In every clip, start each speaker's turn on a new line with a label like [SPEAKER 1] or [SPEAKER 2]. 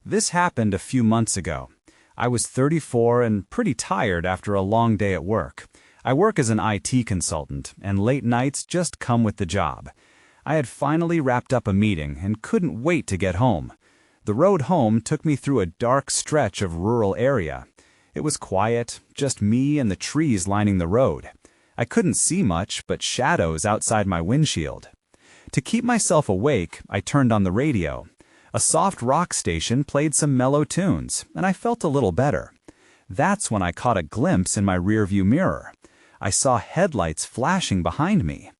[SPEAKER 1] This happened a few months ago. I was 34 and pretty tired after a long day at work. I work as an IT consultant, and late nights just come with the job. I had finally wrapped up a meeting and couldn't wait to get home. The road home took me through a dark stretch of rural area. It was quiet, just me and the trees lining the road. I couldn't see much but shadows outside my windshield. To keep myself awake, I turned on the radio. A soft rock station played some mellow tunes, and I felt a little better. That's when I caught a glimpse in my rearview mirror. I saw headlights flashing behind me.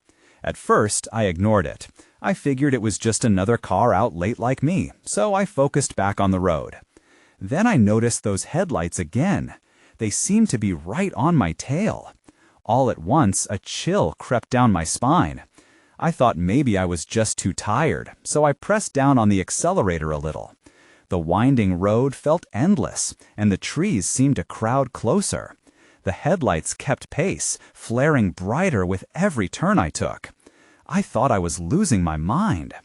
[SPEAKER 1] At first, I ignored it. I figured it was just another car out late like me, so I focused back on the road. Then I noticed those headlights again. They seemed to be right on my tail. All at once, a chill crept down my spine. I thought maybe I was just too tired, so I pressed down on the accelerator a little. The winding road felt endless, and the trees seemed to crowd closer. The headlights kept pace, flaring brighter with every turn I took. I thought I was losing my mind.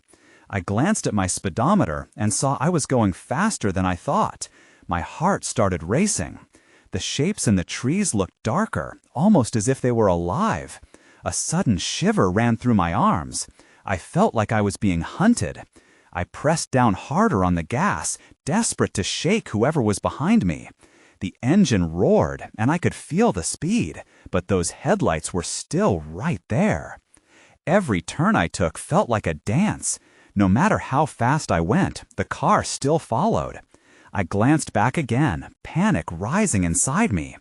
[SPEAKER 1] I glanced at my speedometer and saw I was going faster than I thought. My heart started racing. The shapes in the trees looked darker, almost as if they were alive. A sudden shiver ran through my arms. I felt like I was being hunted. I pressed down harder on the gas, desperate to shake whoever was behind me. The engine roared, and I could feel the speed, but those headlights were still right there. Every turn I took felt like a dance. No matter how fast I went, the car still followed. I glanced back again, panic rising inside me.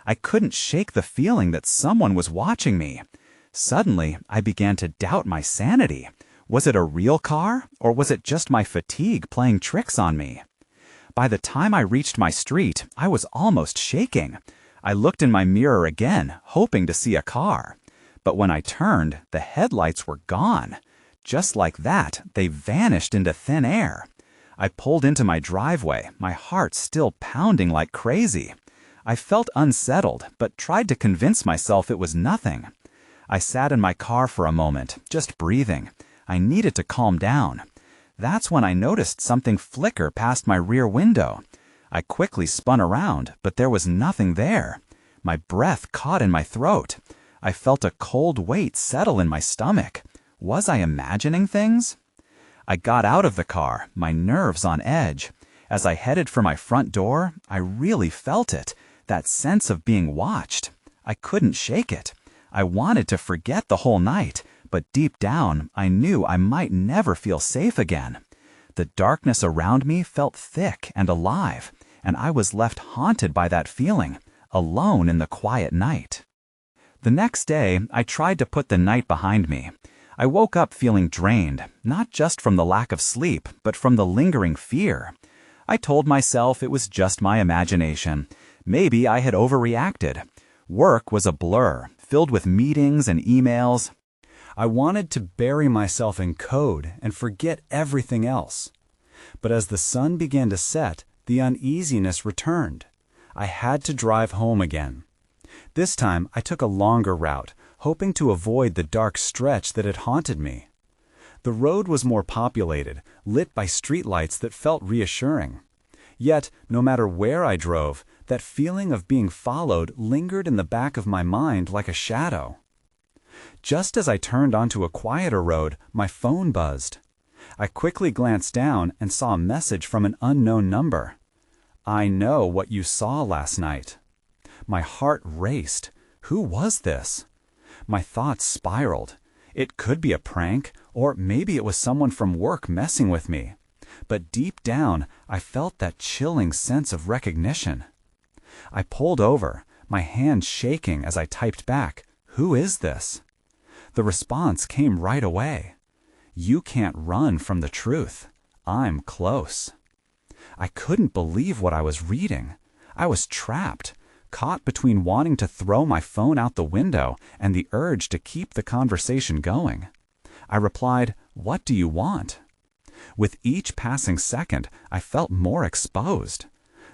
[SPEAKER 1] I couldn't shake the feeling that someone was watching me. Suddenly, I began to doubt my sanity. Was it a real car, or was it just my fatigue playing tricks on me? By the time I reached my street, I was almost shaking. I looked in my mirror again, hoping to see a car. But when I turned, the headlights were gone. Just like that, they vanished into thin air. I pulled into my driveway, my heart still pounding like crazy. I felt unsettled, but tried to convince myself it was nothing. I sat in my car for a moment, just breathing. I needed to calm down. That's when I noticed something flicker past my rear window. I quickly spun around, but there was nothing there. My breath caught in my throat. I felt a cold weight settle in my stomach. Was I imagining things? I got out of the car, my nerves on edge. As I headed for my front door, I really felt it, that sense of being watched. I couldn't shake it. I wanted to forget the whole night, but deep down, I knew I might never feel safe again. The darkness around me felt thick and alive, and I was left haunted by that feeling, alone in the quiet night. The next day, I tried to put the night behind me. I woke up feeling drained, not just from the lack of sleep, but from the lingering fear. I told myself it was just my imagination. Maybe I had overreacted. Work was a blur, filled with meetings and emails. I wanted to bury myself in code and forget everything else. But as the sun began to set, the uneasiness returned. I had to drive home again. This time, I took a longer route, hoping to avoid the dark stretch that had haunted me. The road was more populated, lit by streetlights that felt reassuring. Yet, no matter where I drove, that feeling of being followed lingered in the back of my mind like a shadow. Just as I turned onto a quieter road, my phone buzzed. I quickly glanced down and saw a message from an unknown number. "I know what you saw last night." My heart raced. Who was this? My thoughts spiraled. It could be a prank, or maybe it was someone from work messing with me. But deep down, I felt that chilling sense of recognition. I pulled over, my hand shaking as I typed back, "Who is this?" The response came right away. "You can't run from the truth. I'm close." I couldn't believe what I was reading. I was trapped, caught between wanting to throw my phone out the window and the urge to keep the conversation going. I replied, "What do you want?" With each passing second, I felt more exposed.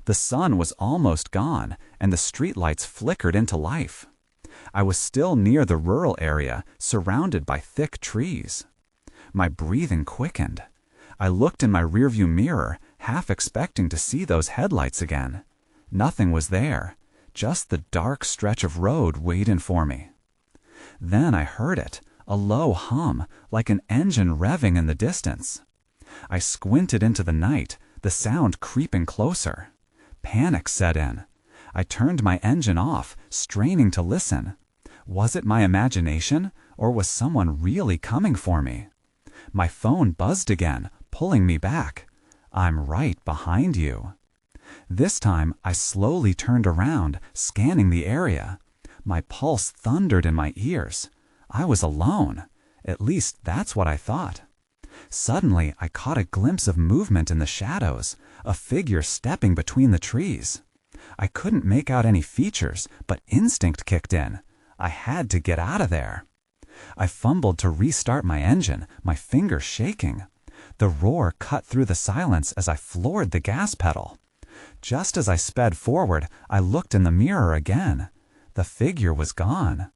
[SPEAKER 1] The sun was almost gone, and the streetlights flickered into life. I was still near the rural area, surrounded by thick trees. My breathing quickened. I looked in my rearview mirror, half expecting to see those headlights again. Nothing was there, just the dark stretch of road waiting for me. Then I heard it, a low hum, like an engine revving in the distance. I squinted into the night, the sound creeping closer. Panic set in. I turned my engine off, straining to listen. Was it my imagination, or was someone really coming for me? My phone buzzed again, pulling me back. "I'm right behind you." This time, I slowly turned around, scanning the area. My pulse thundered in my ears. I was alone. At least that's what I thought. Suddenly, I caught a glimpse of movement in the shadows, a figure stepping between the trees. I couldn't make out any features, but instinct kicked in. I had to get out of there. I fumbled to restart my engine, my fingers shaking. The roar cut through the silence as I floored the gas pedal. Just as I sped forward, I looked in the mirror again. The figure was gone.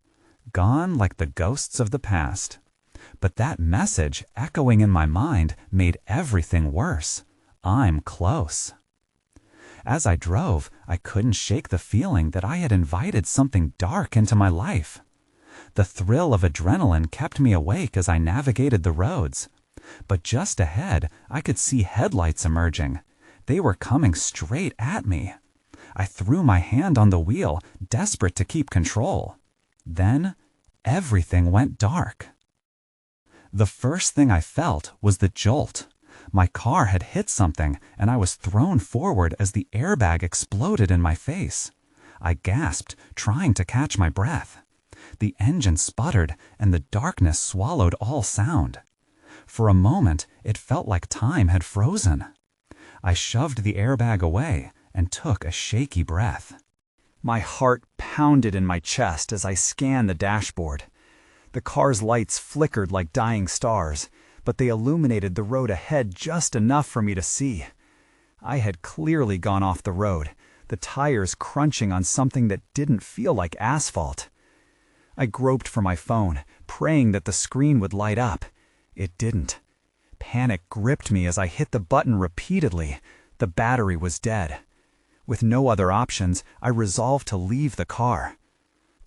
[SPEAKER 1] Gone like the ghosts of the past. But that message, echoing in my mind, made everything worse. I'm close. As I drove, I couldn't shake the feeling that I had invited something dark into my life. The thrill of adrenaline kept me awake as I navigated the roads. But just ahead, I could see headlights emerging. They were coming straight at me. I threw my hand on the wheel, desperate to keep control. Then, everything went dark. The first thing I felt was the jolt. My car had hit something, and I was thrown forward as the airbag exploded in my face. I gasped, trying to catch my breath. The engine sputtered, and the darkness swallowed all sound. For a moment, it felt like time had frozen. I shoved the airbag away and took a shaky breath. My heart pounded in my chest as I scanned the dashboard. The car's lights flickered like dying stars, but they illuminated the road ahead just enough for me to see. I had clearly gone off the road, the tires crunching on something that didn't feel like asphalt. I groped for my phone, praying that the screen would light up. It didn't. Panic gripped me as I hit the button repeatedly. The battery was dead. With no other options, I resolved to leave the car.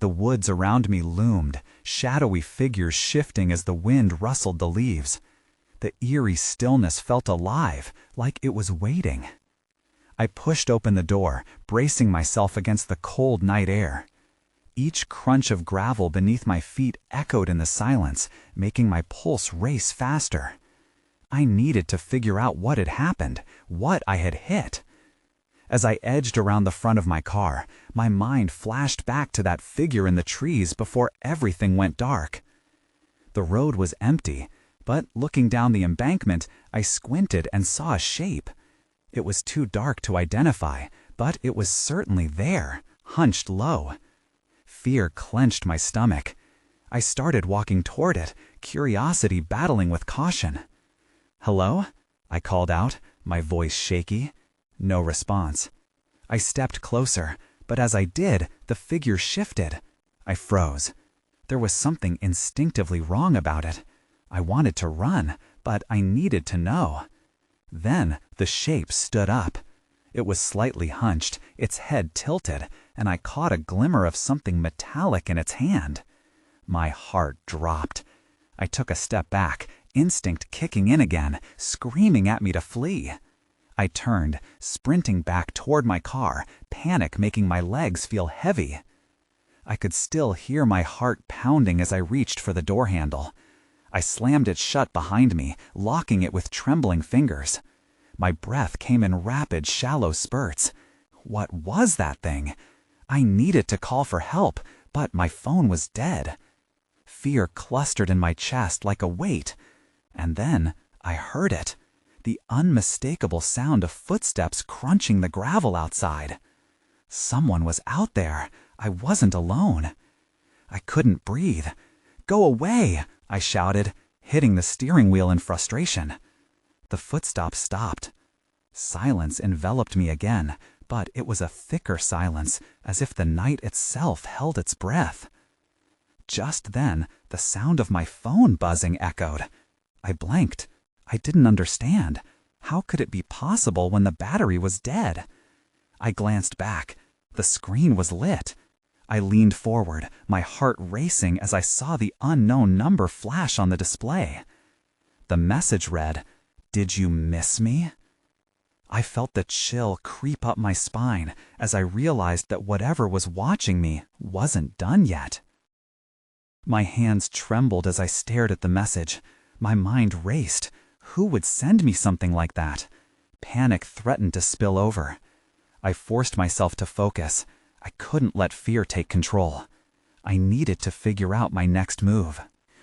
[SPEAKER 1] The woods around me loomed, shadowy figures shifting as the wind rustled the leaves. The eerie stillness felt alive, like it was waiting. I pushed open the door, bracing myself against the cold night air. Each crunch of gravel beneath my feet echoed in the silence, making my pulse race faster. I needed to figure out what had happened, what I had hit. As I edged around the front of my car, my mind flashed back to that figure in the trees before everything went dark. The road was empty, but looking down the embankment, I squinted and saw a shape. It was too dark to identify, but it was certainly there, hunched low. Fear clenched my stomach. I started walking toward it, curiosity battling with caution. "Hello?" I called out, my voice shaky. No response. I stepped closer, but as I did, the figure shifted. I froze. There was something instinctively wrong about it. I wanted to run, but I needed to know. Then the shape stood up. It was slightly hunched, its head tilted, and I caught a glimmer of something metallic in its hand. My heart dropped. I took a step back, instinct kicking in again, screaming at me to flee. I turned, sprinting back toward my car, panic making my legs feel heavy. I could still hear my heart pounding as I reached for the door handle. I slammed it shut behind me, locking it with trembling fingers. My breath came in rapid, shallow spurts. What was that thing? I needed to call for help, but my phone was dead. Fear clustered in my chest like a weight. And then I heard it. The unmistakable sound of footsteps crunching the gravel outside. Someone was out there. I wasn't alone. I couldn't breathe. "Go away!" I shouted, hitting the steering wheel in frustration. The footsteps stopped. Silence enveloped me again, but it was a thicker silence, as if the night itself held its breath. Just then, the sound of my phone buzzing echoed. I blanked. I didn't understand. How could it be possible when the battery was dead? I glanced back. The screen was lit. I leaned forward, my heart racing as I saw the unknown number flash on the display. The message read, "Did you miss me?" I felt the chill creep up my spine as I realized that whatever was watching me wasn't done yet. My hands trembled as I stared at the message. My mind raced. Who would send me something like that? Panic threatened to spill over. I forced myself to focus. I couldn't let fear take control. I needed to figure out my next move.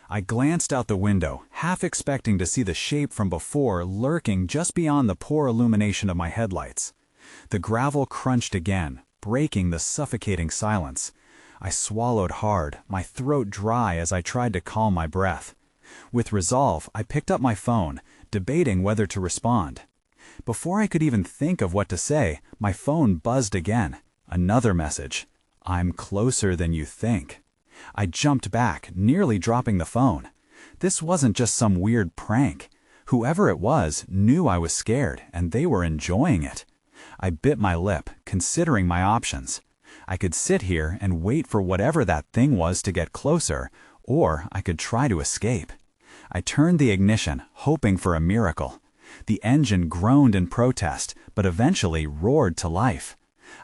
[SPEAKER 1] I glanced out the window, half expecting to see the shape from before lurking just beyond the poor illumination of my headlights. The gravel crunched again, breaking the suffocating silence. I swallowed hard, my throat dry as I tried to calm my breath. With resolve, I picked up my phone, debating whether to respond. Before I could even think of what to say, my phone buzzed again. Another message. "I'm closer than you think." I jumped back, nearly dropping the phone. This wasn't just some weird prank. Whoever it was knew I was scared, and they were enjoying it. I bit my lip, considering my options. I could sit here and wait for whatever that thing was to get closer, or I could try to escape. I turned the ignition, hoping for a miracle. The engine groaned in protest, but eventually roared to life.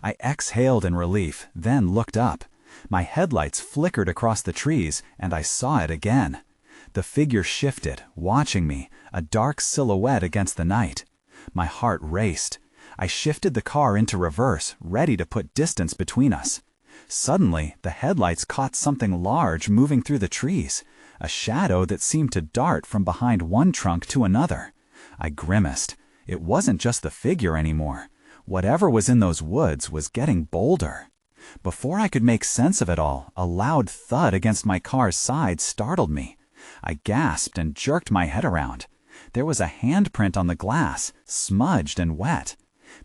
[SPEAKER 1] I exhaled in relief, then looked up. My headlights flickered across the trees, and I saw it again. The figure shifted, watching me, a dark silhouette against the night. My heart raced. I shifted the car into reverse, ready to put distance between us. Suddenly, the headlights caught something large moving through the trees, a shadow that seemed to dart from behind one trunk to another. I grimaced. It wasn't just the figure anymore. Whatever was in those woods was getting bolder. Before I could make sense of it all, a loud thud against my car's side startled me. I gasped and jerked my head around. There was a handprint on the glass, smudged and wet.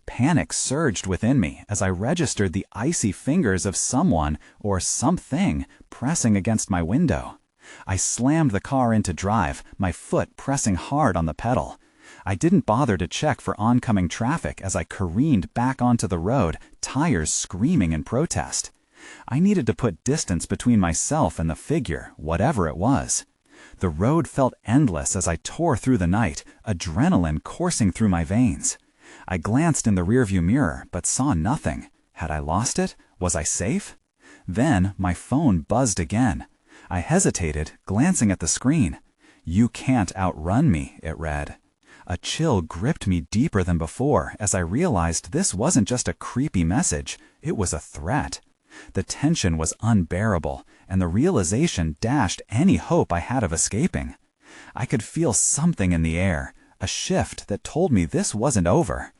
[SPEAKER 1] Panic surged within me as I registered the icy fingers of someone or something pressing against my window. I slammed the car into drive, my foot pressing hard on the pedal. I didn't bother to check for oncoming traffic as I careened back onto the road, tires screaming in protest. I needed to put distance between myself and the figure, whatever it was. The road felt endless as I tore through the night, adrenaline coursing through my veins. I glanced in the rearview mirror, but saw nothing. Had I lost it? Was I safe? Then my phone buzzed again. I hesitated, glancing at the screen. "You can't outrun me," it read. A chill gripped me deeper than before as I realized this wasn't just a creepy message, it was a threat. The tension was unbearable, and the realization dashed any hope I had of escaping. I could feel something in the air, a shift that told me this wasn't over.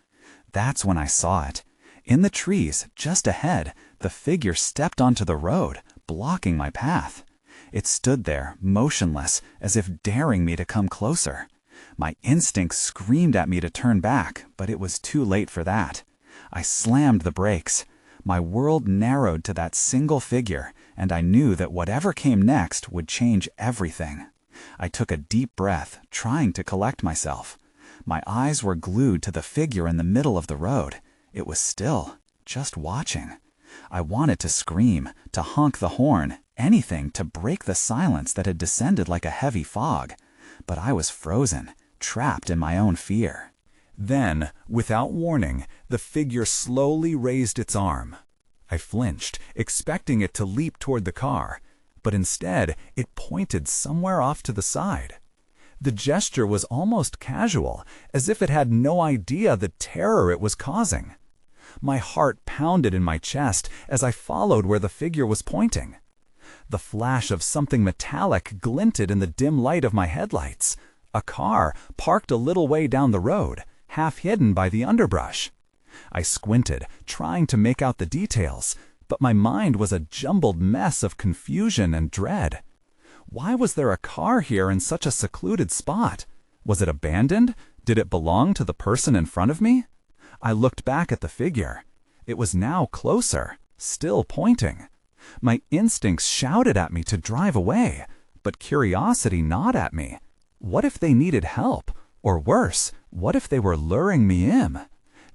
[SPEAKER 1] That's when I saw it. In the trees, just ahead, the figure stepped onto the road, blocking my path. It stood there, motionless, as if daring me to come closer. My instincts screamed at me to turn back, but it was too late for that. I slammed the brakes. My world narrowed to that single figure, and I knew that whatever came next would change everything. I took a deep breath, trying to collect myself. My eyes were glued to the figure in the middle of the road. It was still, just watching. I wanted to scream, to honk the horn, anything to break the silence that had descended like a heavy fog. But I was frozen, trapped in my own fear. Then, without warning, the figure slowly raised its arm. I flinched, expecting it to leap toward the car, but instead it pointed somewhere off to the side. The gesture was almost casual, as if it had no idea the terror it was causing. My heart pounded in my chest as I followed where the figure was pointing. The flash of something metallic glinted in the dim light of my headlights. A car parked a little way down the road, half hidden by the underbrush. I squinted, trying to make out the details, but my mind was a jumbled mess of confusion and dread. Why was there a car here in such a secluded spot? Was it abandoned? Did it belong to the person in front of me? I looked back at the figure. It was now closer, still pointing. My instincts shouted at me to drive away, but curiosity gnawed at me. What if they needed help?
[SPEAKER 2] Or worse, what if they were luring me in?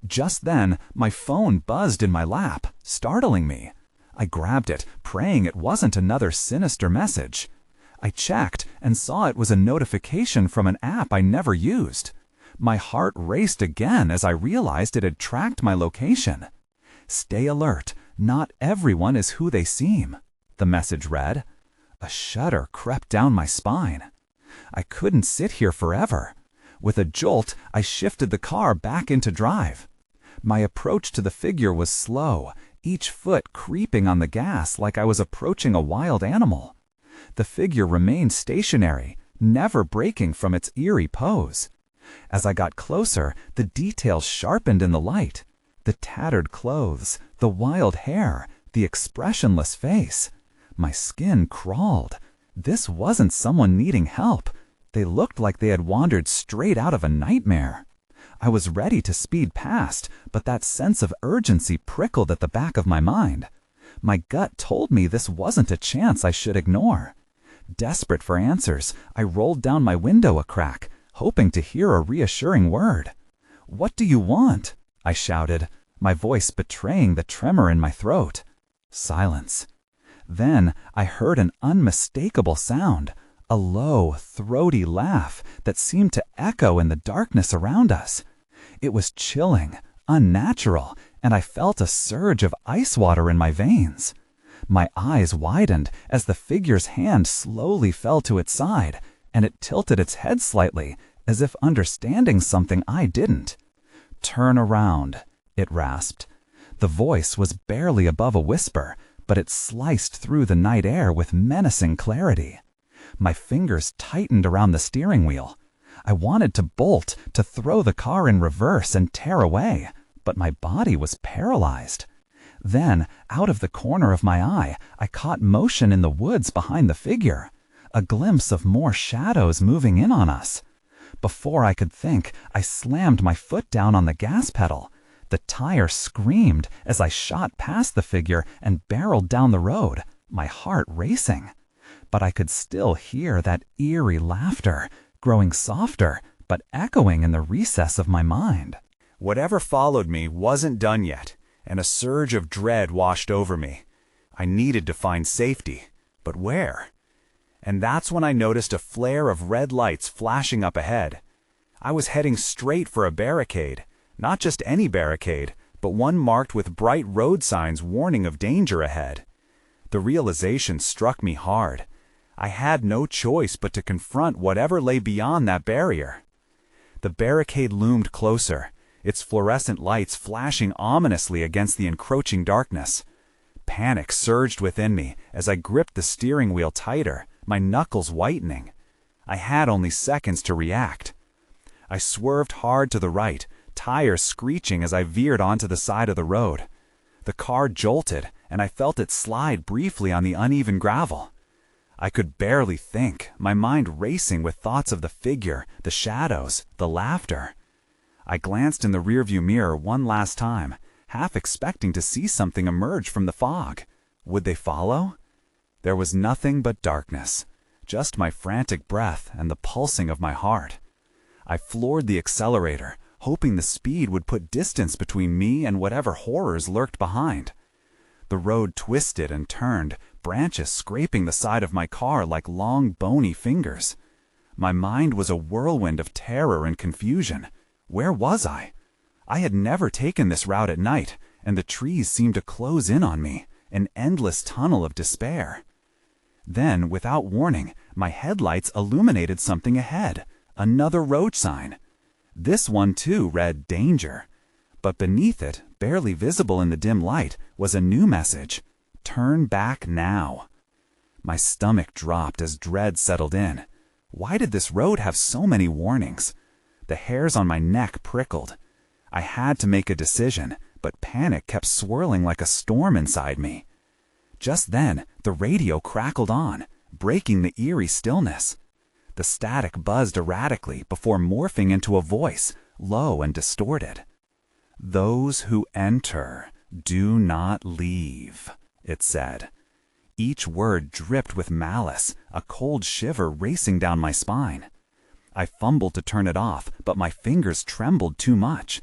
[SPEAKER 2] Just then, my phone buzzed in my lap, startling me. I grabbed it, praying it wasn't another sinister message. I checked and saw it was a notification from an app I never used. My heart raced again as I realized it had tracked my location. "Stay alert. Not everyone is who they seem," the message read. A shudder crept down my spine. I couldn't sit here forever. With a jolt, I shifted the car back into drive. My approach to the figure was slow, each foot creeping on the gas like I was approaching a wild animal. The figure remained stationary, never breaking from its eerie pose. As I got closer, the details sharpened in the light. The tattered clothes, the wild hair, the expressionless face. My skin crawled. This wasn't someone needing help. They looked like they had wandered straight out of a nightmare. I was ready to speed past, but that sense of urgency prickled at the back of my mind. My gut told me this wasn't a chance I should ignore. Desperate for answers, I rolled down my window a crack, hoping to hear a reassuring word. "What do you want?" I shouted, my voice betraying the tremor in my throat. Silence. Then I heard an unmistakable sound, a low, throaty laugh that seemed to echo in the darkness around us. It was chilling, unnatural, and I felt a surge of ice water in my veins. My eyes widened as the figure's hand slowly fell to its side, and it tilted its head slightly, as if understanding something I didn't. "Turn around," it rasped. The voice was barely above a whisper, but it sliced through the night air with menacing clarity. My fingers tightened around the steering wheel. I wanted to bolt, to throw the car in reverse and tear away, but my body was paralyzed. Then, out of the corner of my eye, I caught motion in the woods behind the figure, a glimpse of more shadows moving in on us. Before I could think, I slammed my foot down on the gas pedal. The tire screamed as I shot past the figure and barreled down the road, my heart racing. But I could still hear that eerie laughter, growing softer, but echoing in the recess of my mind.
[SPEAKER 1] Whatever followed me wasn't done yet, and a surge of dread washed over me. I needed to find safety, but where? And that's when I noticed a flare of red lights flashing up ahead. I was heading straight for a barricade, not just any barricade, but one marked with bright road signs warning of danger ahead. The realization struck me hard. I had no choice but to confront whatever lay beyond that barrier. The barricade loomed closer, its fluorescent lights flashing ominously against the encroaching darkness. Panic surged within me as I gripped the steering wheel tighter, my knuckles whitening. I had only seconds to react. I swerved hard to the right, tires screeching as I veered onto the side of the road. The car jolted, and I felt it slide briefly on the uneven gravel. I could barely think, my mind racing with thoughts of the figure, the shadows, the laughter. I glanced in the rearview mirror one last time, half expecting to see something emerge from the fog. Would they follow? There was nothing but darkness, just my frantic breath and the pulsing of my heart. I floored the accelerator, hoping the speed would put distance between me and whatever horrors lurked behind. The road twisted and turned, branches scraping the side of my car like long, bony fingers. My mind was a whirlwind of terror and confusion. Where was I? I had never taken this route at night, and the trees seemed to close in on me, an endless tunnel of despair. Then, without warning, my headlights illuminated something ahead, another road sign. This one, too, read "Danger." But beneath it, barely visible in the dim light, was a new message: "Turn back now." My stomach dropped as dread settled in. Why did this road have so many warnings? The hairs on my neck prickled. I had to make a decision, but panic kept swirling like a storm inside me. Just then, the radio crackled on, breaking the eerie stillness. The static buzzed erratically before morphing into a voice, low and distorted. "Those who enter do not leave," it said. Each word dripped with malice, a cold shiver racing down my spine.
[SPEAKER 2] I fumbled to turn it off, but my fingers trembled too much.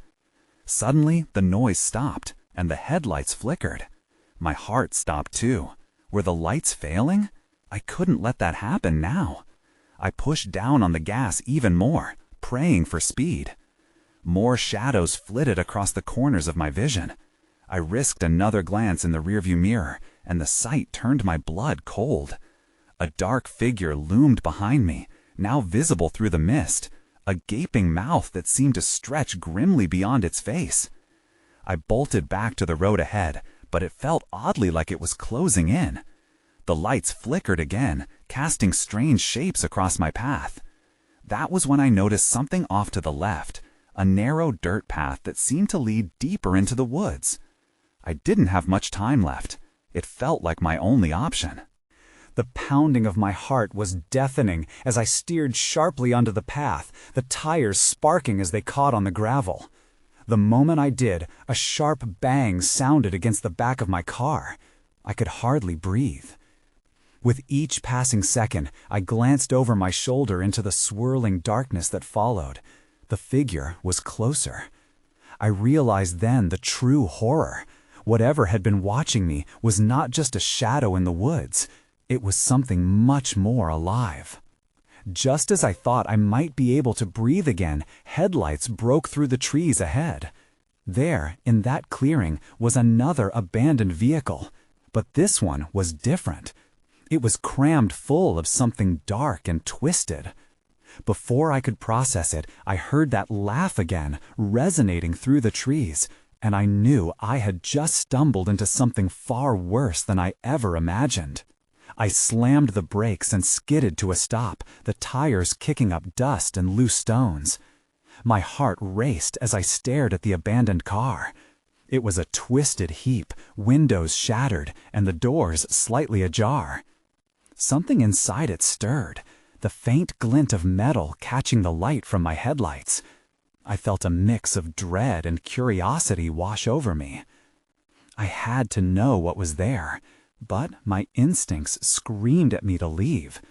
[SPEAKER 2] Suddenly, the noise stopped, and the headlights flickered. My heart stopped too. Were the lights failing? I couldn't let that happen now. I pushed down on the gas even more, praying for speed. More shadows flitted across the corners of my vision. I risked another glance in the rearview mirror, and the sight turned my blood cold. A dark figure loomed behind me, now visible through the mist, a gaping mouth that seemed to stretch grimly beyond its face. I bolted back to the road ahead, but it felt oddly like it was closing in. The lights flickered again, casting strange shapes across my path. That was when I noticed something off to the left, a narrow dirt path that seemed to lead deeper into the woods. I didn't have much time left. It felt like my only option.
[SPEAKER 1] The pounding of my heart was deafening as I steered sharply onto the path, the tires sparking as they caught on the gravel. The moment I did, a sharp bang sounded against the back of my car. I could hardly breathe. With each passing second, I glanced over my shoulder into the swirling darkness that followed. The figure was closer. I realized then the true horror. Whatever had been watching me was not just a shadow in the woods. It was something much more alive. Just as I thought I might be able to breathe again, headlights broke through the trees ahead. There, in that clearing, was another abandoned vehicle. But this one was different. It was crammed full of something dark and twisted. Before I could process it, I heard that laugh again, resonating through the trees, and I knew I had just stumbled into something far worse than I ever imagined. I slammed the brakes and skidded to a stop, the tires kicking up dust and loose stones. My heart raced as I stared at the abandoned car. It was a twisted heap, windows shattered, and the doors slightly ajar. Something inside it stirred, the faint glint of metal catching the light from my headlights. I felt a mix of dread and curiosity wash over me. I had to know what was there, but my instincts screamed at me to leave.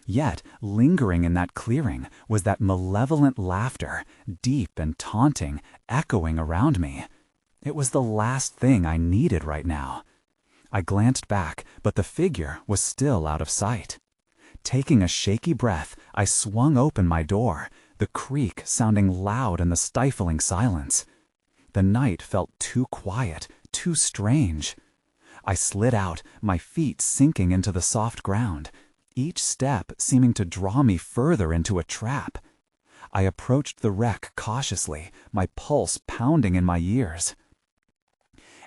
[SPEAKER 1] Yet, lingering in that clearing was that malevolent laughter, deep and taunting, echoing around me. It was the last thing I needed right now. I glanced back, but the figure was still out of sight. Taking a shaky breath, I swung open my door, the creak sounding loud in the stifling silence. The night felt too quiet, too strange. I slid out, my feet sinking into the soft ground, each step seeming to draw me further into a trap. I approached the wreck cautiously, my pulse pounding in my ears.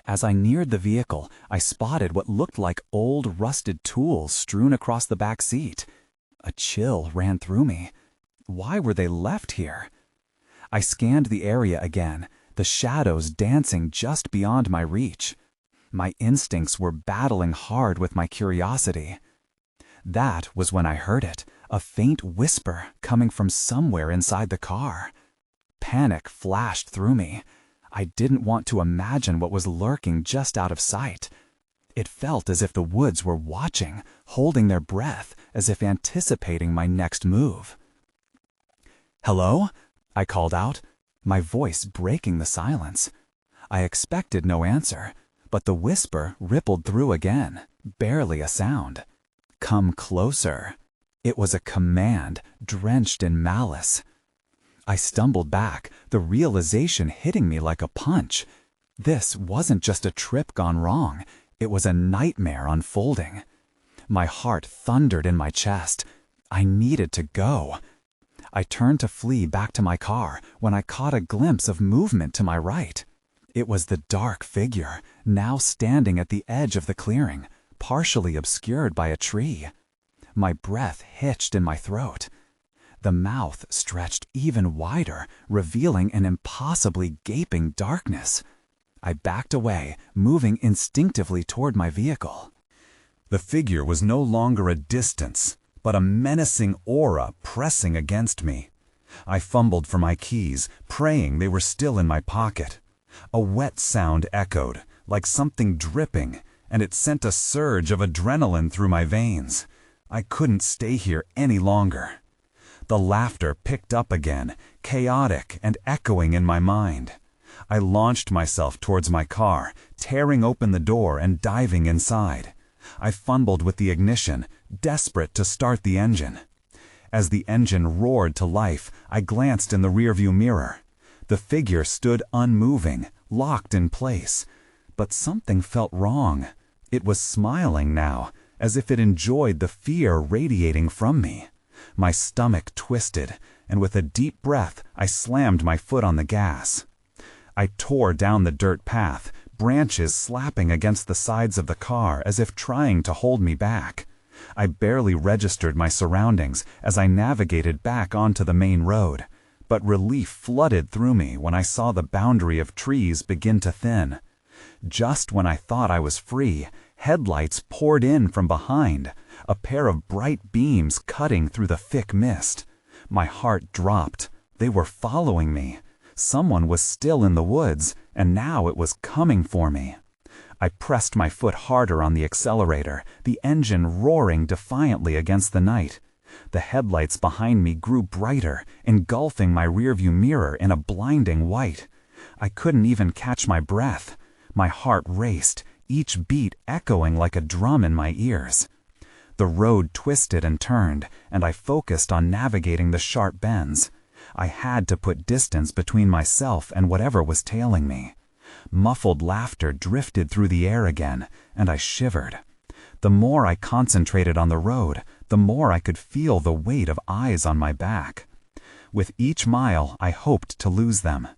[SPEAKER 1] As I neared the vehicle, I spotted what looked like old, rusted tools strewn across the back seat. A chill ran through me. Why were they left here? I scanned the area again, the shadows dancing just beyond my reach. My instincts were battling hard with my curiosity. That was when I heard it, a faint whisper coming from somewhere inside the car. Panic flashed through me. I didn't want to imagine what was lurking just out of sight. It felt as if the woods were watching, holding their breath, as if anticipating my next move. "Hello?" I called out, my voice breaking the silence. I expected no answer, but the whisper rippled through again, barely a sound. "Come closer." It was a command, drenched in malice. I stumbled back, the realization hitting me like a punch. This wasn't just a trip gone wrong. It was a nightmare unfolding. My heart thundered in my chest. I needed to go. I turned to flee back to my car when I caught a glimpse of movement to my right. It was the dark figure, now standing at the edge of the clearing, partially obscured by a tree. My breath hitched in my throat. The mouth stretched even wider, revealing an impossibly gaping darkness. I backed away, moving instinctively toward my vehicle.
[SPEAKER 2] The figure was no longer a distance, but a menacing aura pressing against me. I fumbled for my keys, praying they were still in my pocket. A wet sound echoed, like something dripping, and it sent a surge of adrenaline through my veins. I couldn't stay here any longer. The laughter picked up again, chaotic and echoing in my mind. I launched myself towards my car, tearing open the door and diving inside. I fumbled with the ignition, desperate to start the engine. As the engine roared to life, I glanced in the rearview mirror. The figure stood unmoving, locked in place. But something felt wrong. It was smiling now, as if it enjoyed the fear radiating from me. My stomach twisted, and with a deep breath, I slammed my foot on the gas. I tore down the dirt path, branches slapping against the sides of the car as if trying to hold me back. I barely registered my surroundings as I navigated back onto the main road, but relief flooded through me when I saw the boundary of trees begin to thin. Just when I thought I was free, headlights poured in from behind, a pair of bright beams cutting through the thick mist. My heart dropped. They were following me. Someone was still in the woods, and now it was coming for me. I pressed my foot harder on the accelerator, the engine roaring defiantly against the night. The headlights behind me grew brighter, engulfing my rearview mirror in a blinding white. I couldn't even catch my breath. My heart raced, each beat echoing like a drum in my ears. The road twisted and turned, and I focused on navigating the sharp bends. I had to put distance between myself and whatever was tailing me. Muffled laughter drifted through the air again, and I shivered. The more I concentrated on the road, the more I could feel the weight of eyes on my back. With each mile, I hoped to lose them.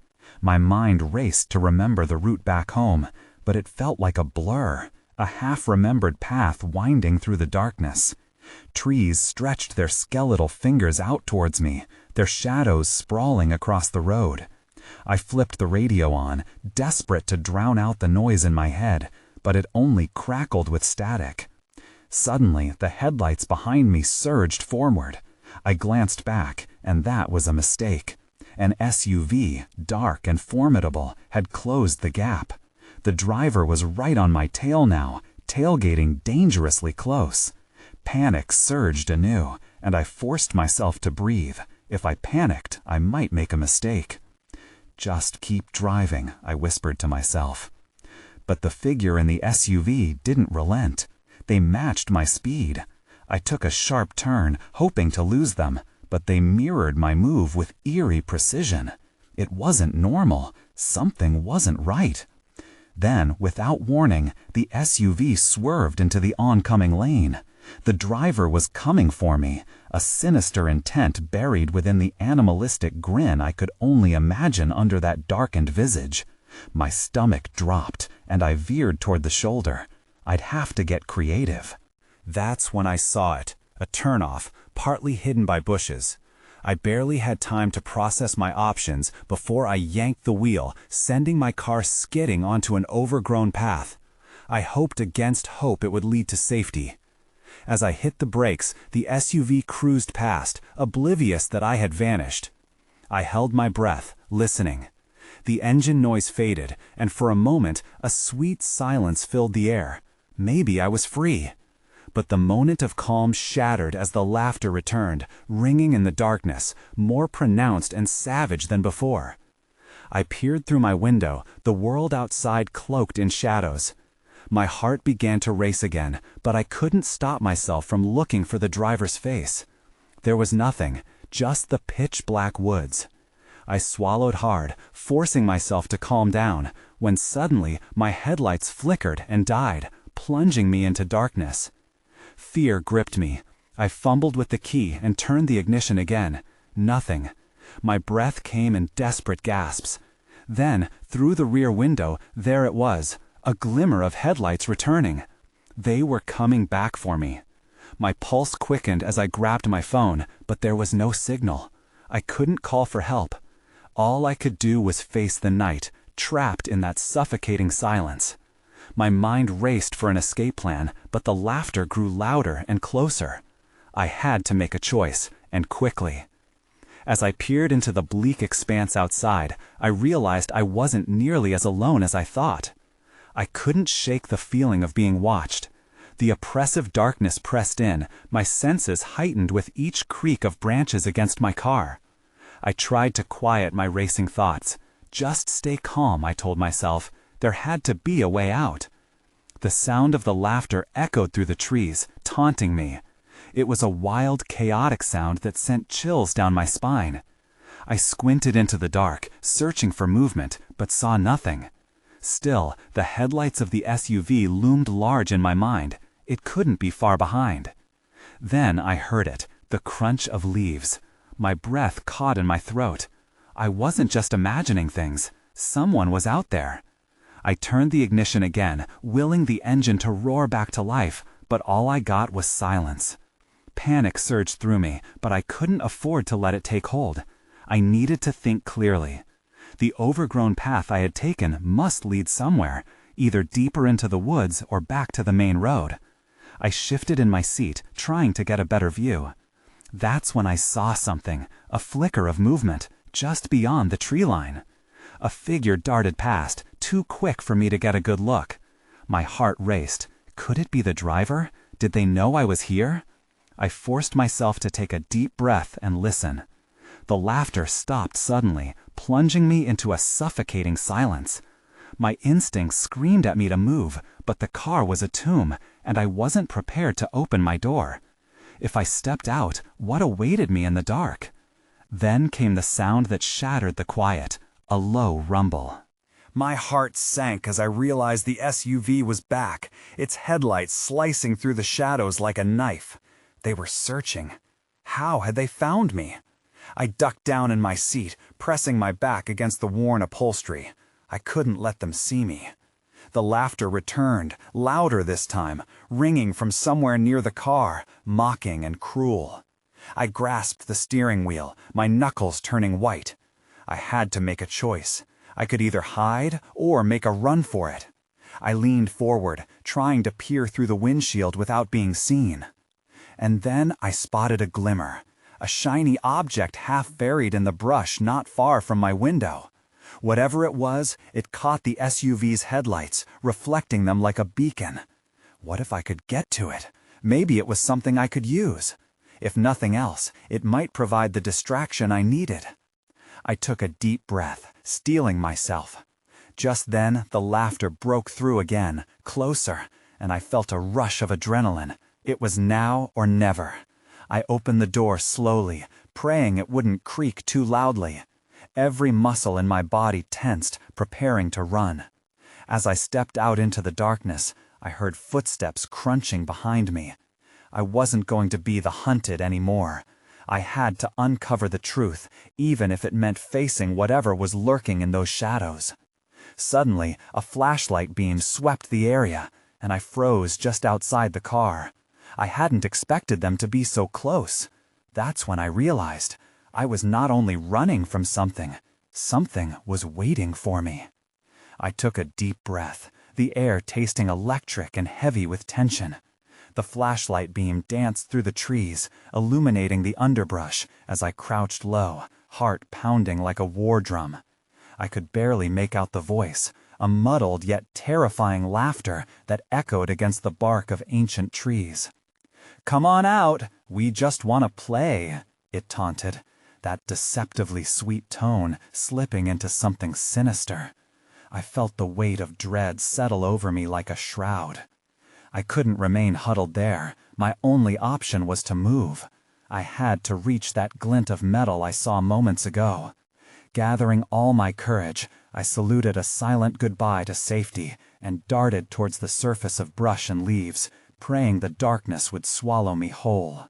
[SPEAKER 2] My mind raced to remember the route back home, but it felt like a blur, a half-remembered path winding through the darkness. Trees stretched their skeletal fingers out towards me, their shadows sprawling across the road. I flipped the radio on, desperate to drown out the noise in my head, but it only crackled with static. Suddenly, the headlights behind me surged forward. I glanced back, and that was a mistake. An SUV, dark and formidable, had closed the gap. The driver was right on my tail now, tailgating dangerously close. Panic surged anew, and I forced myself to breathe. If I panicked, I might make a mistake. "Just keep driving," I whispered to myself. But the figure in the SUV didn't relent. They matched my speed. I took a sharp turn, hoping to lose them, but they mirrored my move with eerie precision. It wasn't normal. Something wasn't right. Then, without warning, the SUV swerved into the oncoming lane. The driver was coming for me, a sinister intent buried within the animalistic grin I could only imagine under that darkened visage. My stomach dropped, and I veered toward the shoulder. I'd have to get creative. That's when I saw it, a turnoff, partly hidden by bushes. I barely had time to process my options before I yanked the wheel, sending my car skidding onto an overgrown path. I hoped against hope it would lead to safety. As I hit the brakes, the SUV cruised past, oblivious that I had vanished. I held my breath, listening. The engine noise faded, and for a moment, a sweet silence filled the air. Maybe I was free. But the moment of calm shattered as the laughter returned, ringing in the darkness, more pronounced and savage than before. I peered through my window, the world outside cloaked in shadows. My heart began to race again, but I couldn't stop myself from looking for the driver's face. There was nothing, just the pitch-black woods. I swallowed hard, forcing myself to calm down, when suddenly my headlights flickered and died, plunging me into darkness. Fear gripped me. I fumbled with the key and turned the ignition again. Nothing. My breath came in desperate gasps. Then, through the rear window, there it was, a glimmer of headlights returning. They were coming back for me. My pulse quickened as I grabbed my phone, but there was no signal. I couldn't call for help. All I could do was face the night, trapped in that suffocating silence. My mind raced for an escape plan, but the laughter grew louder and closer. I had to make a choice, and quickly. As I peered into the bleak expanse outside, I realized I wasn't nearly as alone as I thought. I couldn't shake the feeling of being watched. The oppressive darkness pressed in, my senses heightened with each creak of branches against my car. I tried to quiet my racing thoughts. Just stay calm, I told myself. There had to be a way out. The sound of the laughter echoed through the trees, taunting me. It was a wild, chaotic sound that sent chills down my spine. I squinted into the dark, searching for movement, but saw nothing. Still, the headlights of the SUV loomed large in my mind. It couldn't be far behind. Then I heard it, the crunch of leaves. My breath caught in my throat. I wasn't just imagining things. Someone was out there. I turned the ignition again, willing the engine to roar back to life, but all I got was silence. Panic surged through me, but I couldn't afford to let it take hold. I needed to think clearly. The overgrown path I had taken must lead somewhere, either deeper into the woods or back to the main road. I shifted in my seat, trying to get a better view. That's when I saw something, a flicker of movement, just beyond the tree line. A figure darted past, too quick for me to get a good look. My heart raced. Could it be the driver? Did they know I was here? I forced myself to take a deep breath and listen. The laughter stopped suddenly, plunging me into a suffocating silence. My instincts screamed at me to move, but the car was a tomb, and I wasn't prepared to open my door. If I stepped out, what awaited me in the dark? Then came the sound that shattered the quiet, a low rumble. My heart sank as I realized the SUV was back, its headlights slicing through the shadows like a knife. They were searching. How had they found me? I ducked down in my seat, pressing my back against the worn upholstery. I couldn't let them see me. The laughter returned, louder this time, ringing from somewhere near the car, mocking and cruel. I grasped the steering wheel, my knuckles turning white. I had to make a choice. I could either hide or make a run for it. I leaned forward, trying to peer through the windshield without being seen. And then I spotted a glimmer, a shiny object half buried in the brush not far from my window. Whatever it was, it caught the SUV's headlights, reflecting them like a beacon. What if I could get to it? Maybe it was something I could use. If nothing else, it might provide the distraction I needed. I took a deep breath, steeling myself. Just then, the laughter broke through again, closer, and I felt a rush of adrenaline. It was now or never. I opened the door slowly, praying it wouldn't creak too loudly. Every muscle in my body tensed, preparing to run. As I stepped out into the darkness, I heard footsteps crunching behind me. I wasn't going to be the hunted anymore. I had to uncover the truth, even if it meant facing whatever was lurking in those shadows. Suddenly, a flashlight beam swept the area, and I froze just outside the car. I hadn't expected them to be so close. That's when I realized I was not only running from something, something was waiting for me. I took a deep breath, the air tasting electric and heavy with tension. The flashlight beam danced through the trees, illuminating the underbrush as I crouched low, heart pounding like a war drum. I could barely make out the voice, a muddled yet terrifying laughter that echoed against the bark of ancient trees. "Come on out, we just want to play," it taunted, that deceptively sweet tone slipping into something sinister. I felt the weight of dread settle over me like a shroud. I couldn't remain huddled there. My only option was to move. I had to reach that glint of metal I saw moments ago. Gathering all my courage, I saluted a silent goodbye to safety and darted towards the surface of brush and leaves, praying the darkness would swallow me whole.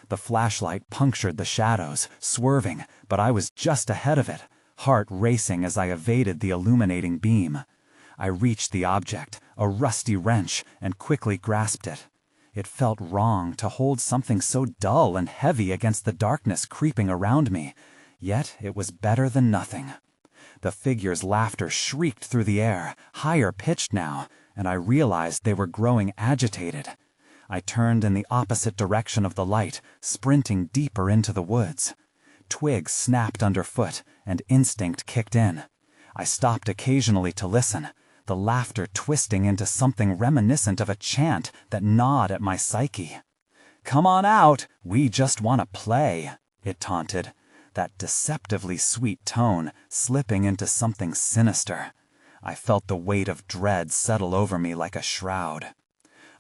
[SPEAKER 2] The flashlight punctured the shadows, swerving, but I was just ahead of it, heart racing as I evaded the illuminating beam. I reached the object, a rusty wrench, and quickly grasped it. It felt wrong to hold something so dull and heavy against the darkness creeping around me, yet it was better than nothing. The figure's laughter shrieked through the air, higher pitched now, and I realized they were growing agitated. I turned in the opposite direction of the light, sprinting deeper into the woods. Twigs snapped underfoot, and instinct kicked in. I stopped occasionally to listen. the laughter twisting into something reminiscent of a chant that gnawed at my psyche. "Come on out, we just want to play," it taunted, that deceptively sweet tone slipping into something sinister. I felt the weight of dread settle over me like a shroud.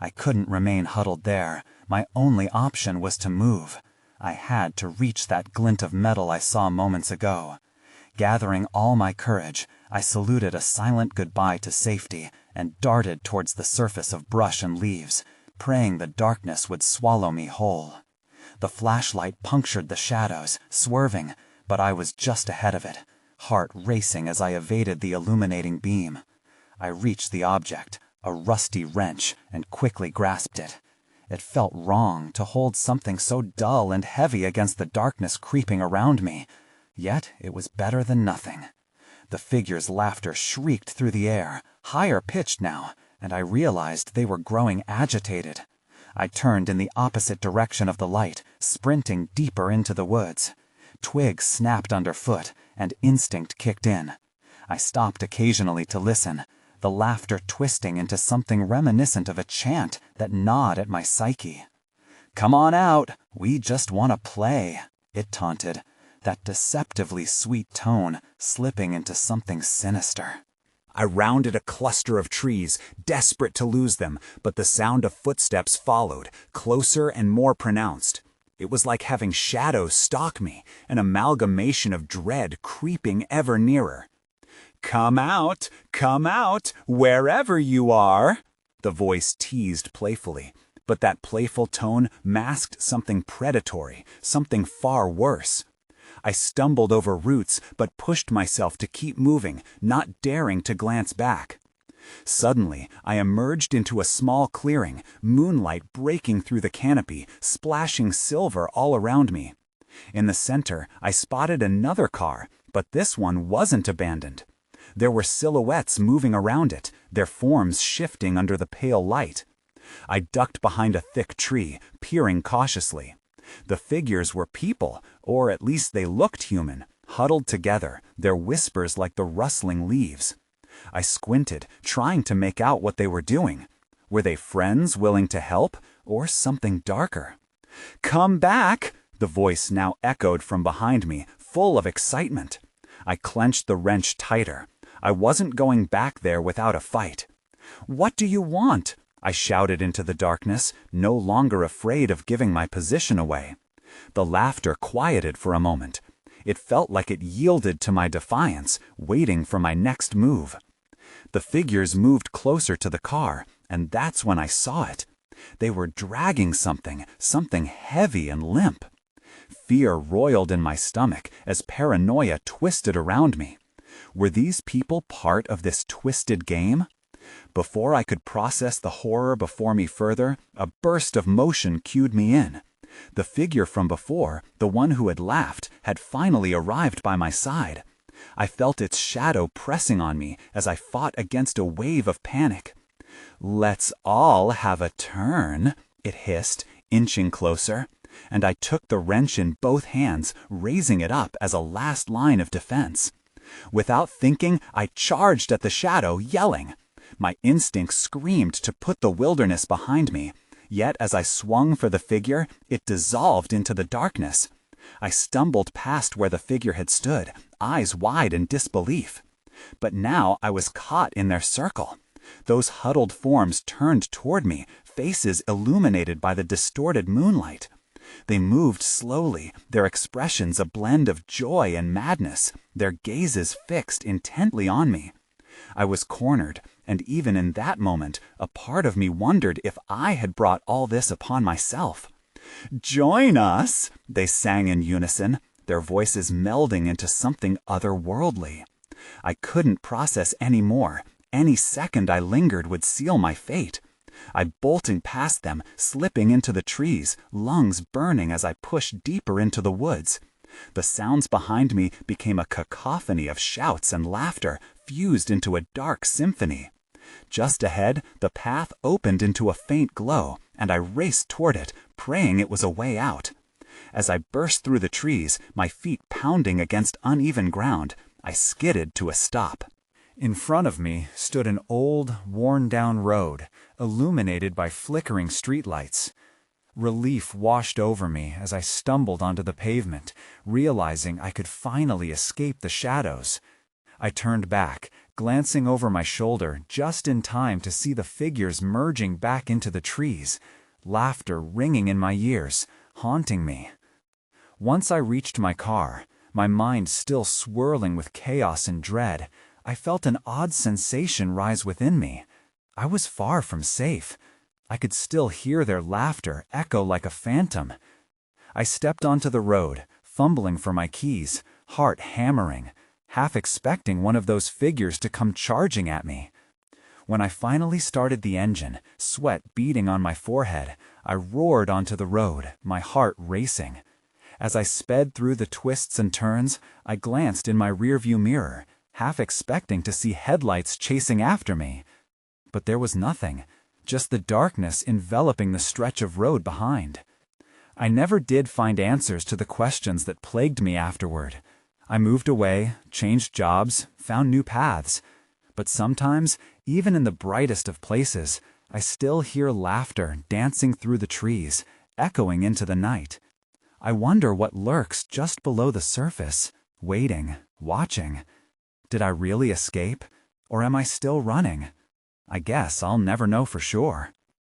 [SPEAKER 2] I couldn't remain huddled there. My only option was to move. I had to reach that glint of metal I saw moments ago. Gathering all my courage, I saluted a silent goodbye to safety and darted towards the surface of brush and leaves, praying the darkness would swallow me whole. The flashlight punctured the shadows, swerving, but I was just ahead of it, heart racing as I evaded the illuminating beam. I reached the object, a rusty wrench, and quickly grasped it. It felt wrong to hold something so dull and heavy against the darkness creeping around me, yet it was better than nothing. The figure's laughter shrieked through the air, higher pitched now, and I realized they were growing agitated. I turned in the opposite direction of the light, sprinting deeper into the woods. Twigs snapped underfoot, and instinct kicked in. I stopped occasionally to listen, the laughter twisting into something reminiscent of a chant that gnawed at my psyche. "Come on out, we just want to play," it taunted, that deceptively sweet tone slipping into something sinister.
[SPEAKER 1] I rounded a cluster of trees, desperate to lose them, but the sound of footsteps followed, closer and more pronounced. It was like having shadows stalk me, an amalgamation of dread creeping ever nearer. Come out, wherever you are," the voice teased playfully, but that playful tone masked something predatory, something far worse. I stumbled over roots, but pushed myself to keep moving, not daring to glance back. Suddenly, I emerged into a small clearing, moonlight breaking through the canopy, splashing silver all around me. In the center, I spotted another car, but this one wasn't abandoned. There were silhouettes moving around it, their forms shifting under the pale light. I ducked behind a thick tree, peering cautiously. The figures were people, or at least they looked human, huddled together, their whispers like the rustling leaves. I squinted, trying to make out what they were doing. Were they friends willing to help, or something darker? "Come back!" the voice now echoed from behind me, full of excitement. I clenched the wrench tighter. I wasn't going back there without a fight. "What do you want?" I shouted into the darkness, no longer afraid of giving my position away. The laughter quieted for a moment. It felt like it yielded to my defiance, waiting for my next move. The figures moved closer to the car, and that's when I saw it. They were dragging something heavy and limp. Fear roiled in my stomach as paranoia twisted around me. Were these people part of this twisted game? Before I could process the horror before me further, a burst of motion cued me in. The figure from before, the one who had laughed, had finally arrived by my side. I felt its shadow pressing on me as I fought against a wave of panic. "Let's all have a turn," it hissed, inching closer, and I took the wrench in both hands, raising it up as a last line of defense. Without thinking, I charged at the shadow, yelling. My instinct screamed to put the wilderness behind me, yet as I swung for the figure, it dissolved into the darkness. I stumbled past where the figure had stood, eyes wide in disbelief. But now I was caught in their circle. Those huddled forms turned toward me, faces illuminated by the distorted moonlight. They moved slowly, their expressions a blend of joy and madness, their gazes fixed intently on me. I was cornered, and even in that moment, a part of me wondered if I had brought all this upon myself. "Join us," they sang in unison, their voices melding into something otherworldly. I couldn't process any more. Any second I lingered would seal my fate. I bolted past them, slipping into the trees, lungs burning as I pushed deeper into the woods. The sounds behind me became a cacophony of shouts and laughter, fused into a dark symphony. Just ahead, the path opened into a faint glow, and I raced toward it, praying it was a way out. As I burst through the trees, my feet pounding against uneven ground, I skidded to a stop. In front of me stood an old, worn-down road, illuminated by flickering streetlights. Relief washed over me as I stumbled onto the pavement, realizing I could finally escape the shadows. I turned back, glancing over my shoulder just in time to see the figures merging back into the trees, laughter ringing in my ears, haunting me. Once I reached my car, my mind still swirling with chaos and dread, I felt an odd sensation rise within me. I was far from safe. I could still hear their laughter echo like a phantom. I stepped onto the road, fumbling for my keys, heart hammering, half expecting one of those figures to come charging at me. When I finally started the engine, sweat beading on my forehead, I roared onto the road, my heart racing. As I sped through the twists and turns, I glanced in my rearview mirror, half expecting to see headlights chasing after me. But there was nothing, just the darkness enveloping the stretch of road behind. I never did find answers to the questions that plagued me afterward. I moved away, changed jobs, found new paths. But sometimes, even in the brightest of places, I still hear laughter dancing through the trees, echoing into the night. I wonder what lurks just below the surface, waiting, watching. Did I really escape? Or am I still running? I guess I'll never know for sure.